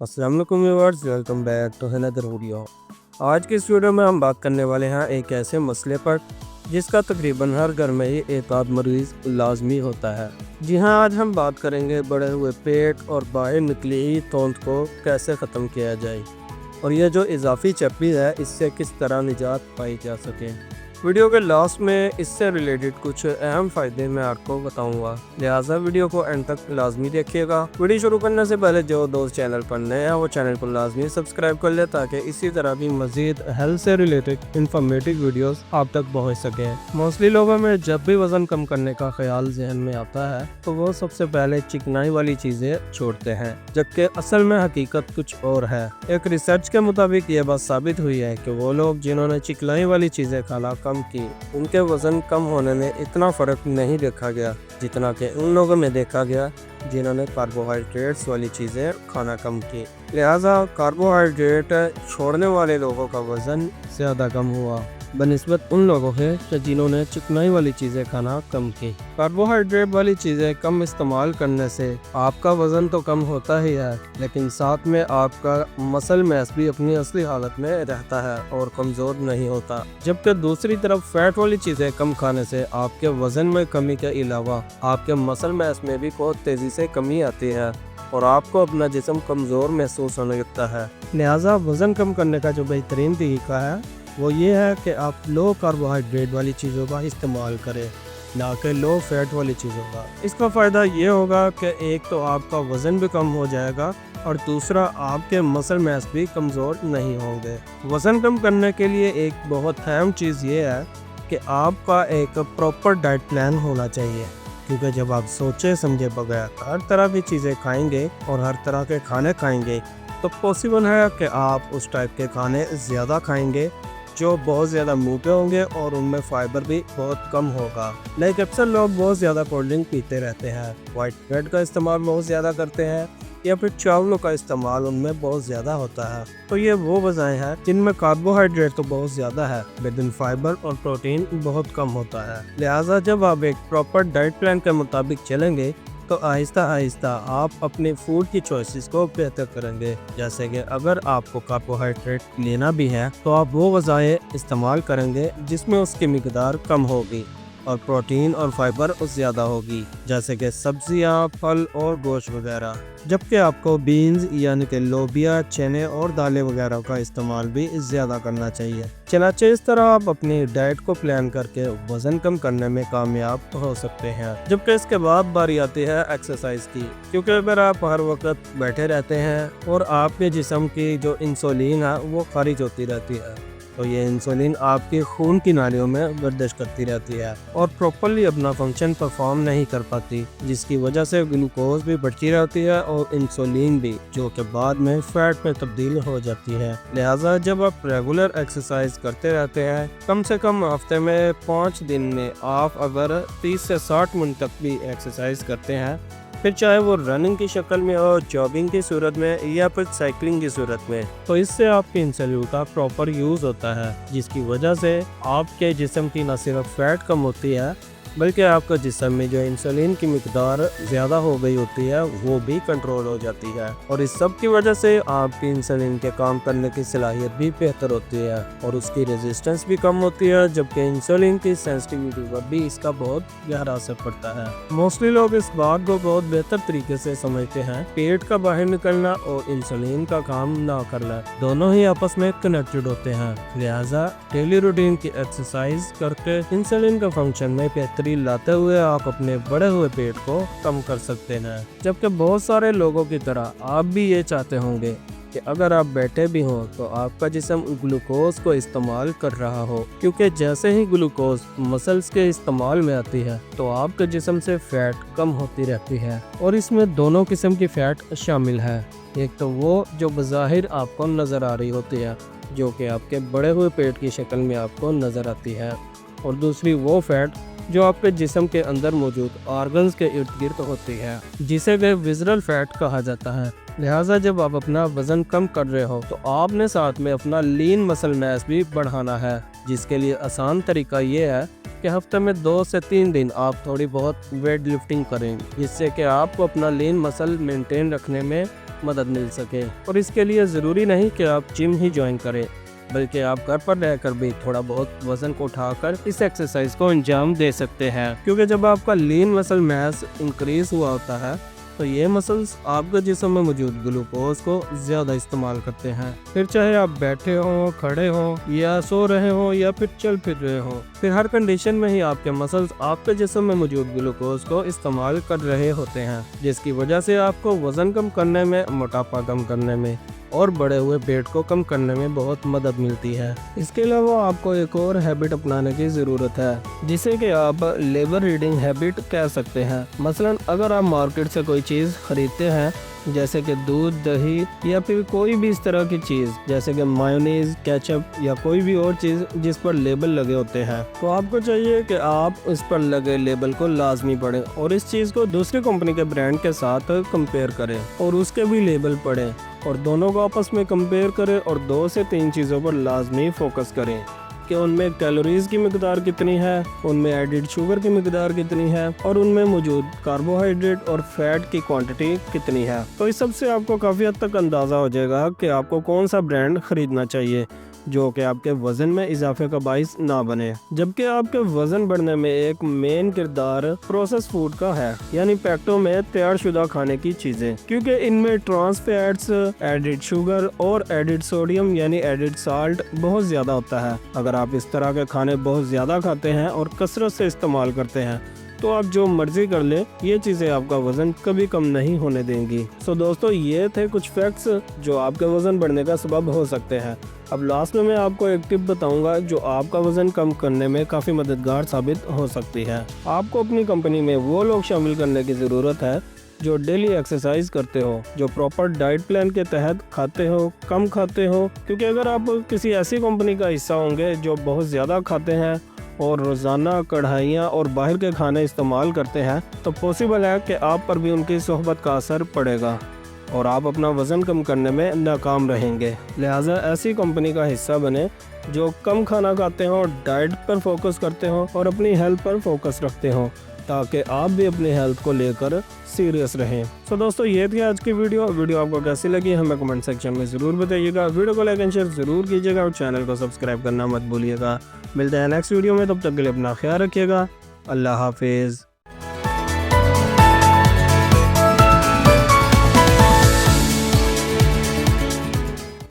अस्सलाम वालेकुम viewers, welcome back to another video. आज की इस वीडियो में हम बात करने वाले हैं एक ऐसे मसले पर जिसका तकरीबन हर घर में ही एक आध मरीज लाजमी होता है। जी हाँ, आज हम बात करेंगे बढ़े हुए पेट और बाहर निकली हुई तोंद को कैसे ख़त्म किया जाए और यह जो इजाफी चर्बी है इससे किस तरह निजात पाई जा सके। वीडियो के लास्ट में इससे रिलेटेड कुछ अहम फ़ायदे मैं आपको बताऊंगा, लिहाजा वीडियो को एंड तक लाजमी देखिएगा। वीडियो शुरू करने से पहले जो दोस्त चैनल पर नए हैं वो चैनल को लाजमी सब्सक्राइब कर ले ताकि इसी तरह की मजीद हेल्थ से रिलेटेड इंफॉर्मेटिव वीडियोस आप तक पहुंच सके। मोस्टली लोगों में जब भी वजन कम करने का ख्याल जहन में आता है तो वो सबसे पहले चिकनाई वाली चीज़ें छोड़ते हैं, जबकि असल में हकीकत कुछ और है। एक रिसर्च के मुताबिक ये बात साबित हुई है कि वो लोग जिन्होंने चिकनाई वाली चीज़ें खाना कम की उनके वजन कम होने में इतना फ़र्क नहीं देखा गया जितना कि उन लोगों में देखा गया जिन्होंने कार्बोहाइड्रेट्स वाली चीज़ें खाना कम की। लिहाजा कार्बोहाइड्रेट छोड़ने वाले लोगों का वज़न ज़्यादा कम हुआ बनिस्बत उन लोगों के जिन्होंने चिकनाई वाली चीज़ें खाना कम की। कार्बोहाइड्रेट वाली चीज़ें कम इस्तेमाल करने से आपका वज़न तो कम होता ही है, लेकिन साथ में आपका मसल मैस भी अपनी असली हालत में रहता है और कमज़ोर नहीं होता। जबकि दूसरी तरफ फैट वाली चीज़ें कम खाने से आपके वज़न में कमी के अलावा आपके मसल मैस में भी बहुत तेज़ी से कमी आती है और आपको अपना जिस्म कमज़ोर महसूस होने लगता है। लिहाजा वज़न कम करने का जो बेहतरीन तरीका है वो ये है कि आप लो कार्बोहाइड्रेट वाली चीज़ों का इस्तेमाल करें, ना कि लो फैट वाली चीज़ों का। इसका फ़ायदा ये होगा कि एक तो आपका वज़न भी कम हो जाएगा और दूसरा आपके मसल मैस भी कमज़ोर नहीं होंगे। वज़न कम करने के लिए एक बहुत अहम चीज़ ये है कि आपका एक प्रॉपर डाइट प्लान होना चाहिए, क्योंकि जब आप सोचे समझे बगैर हर तरह की चीज़ें खाएंगे और हर तरह के खाने खाएंगे तो पॉसिबल है कि आप उस टाइप के खाने ज़्यादा खाएंगे जो बहुत ज़्यादा मोटे होंगे और उनमें फ़ाइबर भी बहुत कम होगा। लेकिन अक्सर लोग बहुत ज़्यादा कोल्ड ड्रिंक पीते रहते हैं, वाइट ब्रेड का इस्तेमाल बहुत ज़्यादा करते हैं या फिर चावलों का इस्तेमाल उनमें बहुत ज़्यादा होता है। तो ये वो वजहें हैं जिनमें कार्बोहाइड्रेट तो बहुत ज़्यादा है लेकिन फाइबर और प्रोटीन बहुत कम होता है। लिहाजा जब आप एक प्रॉपर डाइट प्लान के मुताबिक चलेंगे तो आहिस्ता आहिस्ता आप अपने फूड की चॉइसेस को बेहतर करेंगे। जैसे कि अगर आपको कार्बोहाइड्रेट लेना भी है तो आप वो ग़िज़ाएँ इस्तेमाल करेंगे जिसमें उसकी मिकदार कम होगी और प्रोटीन और फाइबर ज़्यादा होगी, जैसे कि सब्जियां, फल और गोश्त वगैरह। जबकि आपको बीन्स यानी कि लोबिया, चने और दालें वगैरह का इस्तेमाल भी ज़्यादा करना चाहिए। चनाचे इस तरह आप अपनी डाइट को प्लान करके वज़न कम करने में कामयाब हो सकते हैं। जबकि इसके बाद बारी आती है एक्सरसाइज की, क्योंकि अगर आप हर वक्त बैठे रहते हैं और आपके जिस्म की जो इंसुलिन है वो खारिज होती रहती है तो ये इंसुलिन आपके खून की नालियों में गर्दिश करती रहती है और प्रॉपर्ली अपना फंक्शन परफॉर्म नहीं कर पाती, जिसकी वजह से ग्लूकोज भी बढ़ती रहती है और इंसुलिन भी, जो कि बाद में फैट में तब्दील हो जाती है। लिहाजा जब आप रेगुलर एक्सरसाइज करते रहते हैं, कम से कम हफ्ते में 5 दिन में आप अगर 30 से 60 मिनट तक भी एक्सरसाइज करते हैं, फिर चाहे वो रनिंग की शक्ल में हो, जॉगिंग की सूरत में या फिर साइकिलिंग की सूरत में, तो इससे आपके इंसुलिन का प्रॉपर यूज़ होता है, जिसकी वजह से आपके जिस्म की न सिर्फ फैट कम होती है बल्कि आपका जिस्म में जो इंसुलिन की मिकदार ज़्यादा हो गई होती है वो भी कंट्रोल हो जाती है और इस सब की वजह से आपकी इंसुलिन के काम करने की सलाहियत भी बेहतर होती है और उसकी रेजिस्टेंस भी कम होती है, जबकि इंसुलिन की सेंसिटिविटी पर भी इसका बहुत गहरा असर पड़ता है। मोस्टली लोग इस बात को बहुत बेहतर तरीके से समझते हैं, पेट का बाहर निकलना और इंसुलिन का काम ना करना दोनों ही आपस में कनेक्टेड होते हैं। लिहाजा डेली रूटीन की एक्सरसाइज करके इंसुलिन का फंक्शन में बेहतरी लाते हुए आप अपने बढ़े हुए पेट को कम कर सकते हैं। जबकि बहुत सारे लोगों की तरह आप भी ये चाहते होंगे कि अगर आप बैठे भी हों तो आपका जिस्म ग्लूकोज को इस्तेमाल कर रहा हो, क्योंकि जैसे ही ग्लूकोज मसल्स के इस्तेमाल में आती है तो आपके जिस्म से फैट कम होती रहती है और इसमें दोनों किस्म की फैट शामिल है। एक तो वो जो बज़ाहिर आपको नज़र आ रही होती है, जो कि आपके बढ़े हुए पेट की शक्ल में आपको नज़र आती है, और दूसरी वो फैट जो आपके जिस्म के अंदर मौजूद ऑर्गन्स के इर्द गिर्द होती है, जिसे वे विज़रल फैट कहा जाता है। لہٰذا جب آپ اپنا وزن کم کر رہے ہو تو آپ نے ساتھ میں اپنا لین مسل میس بھی بڑھانا ہے، جس کے لیے آسان طریقہ یہ ہے کہ ہفتے میں 2 سے 3 دن آپ تھوڑی بہت ویٹ لفٹنگ کریں، جس سے کہ آپ کو اپنا لین مسل مینٹین رکھنے میں مدد مل سکے۔ اور اس کے لیے ضروری نہیں کہ آپ جم ہی جوائن کریں، بلکہ آپ گھر پر رہ کر بھی تھوڑا بہت وزن کو اٹھا کر اس ایکسرسائز کو انجام دے سکتے ہیں، کیونکہ جب آپ کا لین مسل میس انکریز ہوا ہوتا ہے تو یہ مسلز آپ کے جسم میں موجود گلوکوز کو زیادہ استعمال کرتے ہیں، پھر چاہے آپ بیٹھے ہوں، کھڑے ہوں یا سو رہے ہوں یا پھر چل پھر رہے ہوں، پھر ہر کنڈیشن میں ہی آپ کے مسلز آپ کے جسم میں موجود گلوکوز کو استعمال کر رہے ہوتے ہیں، جس کی وجہ سے آپ کو وزن کم کرنے میں، موٹاپا کم کرنے میں اور بڑے ہوئے پیٹ کو کم کرنے میں بہت مدد ملتی ہے۔ اس کے علاوہ آپ کو ایک اور ہیبٹ اپنانے کی ضرورت ہے، جسے کہ آپ لیبر ریڈنگ ہیبٹ کہہ سکتے ہیں۔ مثلا اگر آپ مارکیٹ سے کوئی چیز خریدتے ہیں، جیسے کہ دودھ، دہی یا پھر کوئی بھی اس طرح کی چیز جیسے کہ مایونیز، کیچپ یا کوئی بھی اور چیز جس پر لیبل لگے ہوتے ہیں، تو آپ کو چاہیے کہ آپ اس پر لگے لیبل کو لازمی پڑھیں اور اس چیز کو دوسری کمپنی کے برانڈ کے ساتھ کمپیئر کریں اور اس کے بھی لیبل پڑھیں اور دونوں کو آپس میں کمپیئر کریں اور 2 سے 3 چیزوں پر لازمی فوکس کریں کہ ان میں کیلوریز کی مقدار کتنی ہے، ان میں ایڈڈ شوگر کی مقدار کتنی ہے اور ان میں موجود کاربوہائیڈریٹ اور فیٹ کی کوانٹٹی کتنی ہے۔ تو اس سب سے آپ کو کافی حد تک اندازہ ہو جائے گا کہ آپ کو کون سا برانڈ خریدنا چاہیے جو کہ آپ کے وزن میں اضافے کا باعث نہ بنے، جبکہ آپ کے وزن بڑھنے میں ایک مین کردار پروسیس فوڈ کا ہے، یعنی پیکٹوں میں تیار شدہ کھانے کی چیزیں، کیونکہ ان میں ٹرانس فیٹس، ایڈڈ شوگر اور ایڈڈ سوڈیم یعنی ایڈڈ سالٹ بہت زیادہ ہوتا ہے۔ اگر آپ اس طرح کے کھانے بہت زیادہ کھاتے ہیں اور کثرت سے استعمال کرتے ہیں تو آپ جو مرضی کر لیں، یہ چیزیں آپ کا وزن کبھی کم نہیں ہونے دیں گی۔ سو دوستو، یہ تھے کچھ فیکٹس جو آپ کے وزن بڑھنے کا سبب ہو سکتے ہیں۔ اب لاسٹ میں آپ کو ایک ٹپ بتاؤں گا جو آپ کا وزن کم کرنے میں کافی مددگار ثابت ہو سکتی ہے۔ آپ کو اپنی کمپنی میں وہ لوگ شامل کرنے کی ضرورت ہے جو ڈیلی ایکسرسائز کرتے ہو، جو پراپر ڈائٹ پلان کے تحت کھاتے ہو، کم کھاتے ہو، کیونکہ اگر آپ کسی ایسی کمپنی کا حصہ ہوں گے جو بہت زیادہ کھاتے ہیں اور روزانہ کڑھائیاں اور باہر کے کھانے استعمال کرتے ہیں، تو پاسبل ہے کہ آپ پر بھی ان کی صحبت کا اثر پڑے گا اور آپ اپنا وزن کم کرنے میں ناکام رہیں گے۔ لہٰذا ایسی کمپنی کا حصہ بنے جو کم کھانا کھاتے ہوں، ڈائٹ پر فوکس کرتے ہوں اور اپنی ہیلتھ پر فوکس رکھتے ہوں، تاکہ آپ بھی اپنی ہیلتھ کو لے کر سیریس رہیں۔ سو دوستو، یہ تھی آج کی ویڈیو آپ کو کیسی لگی ہمیں کمنٹ سیکشن میں ضرور بتائیے گا۔ ویڈیو کو لائک اینڈ شیئر ضرور کیجیے گا اور چینل کو سبسکرائب کرنا مت بھولیے گا۔ ملتے ہیں نیکسٹ ویڈیو میں، تب تک کے لیے اپنا خیال رکھیے گا۔ اللہ حافظ۔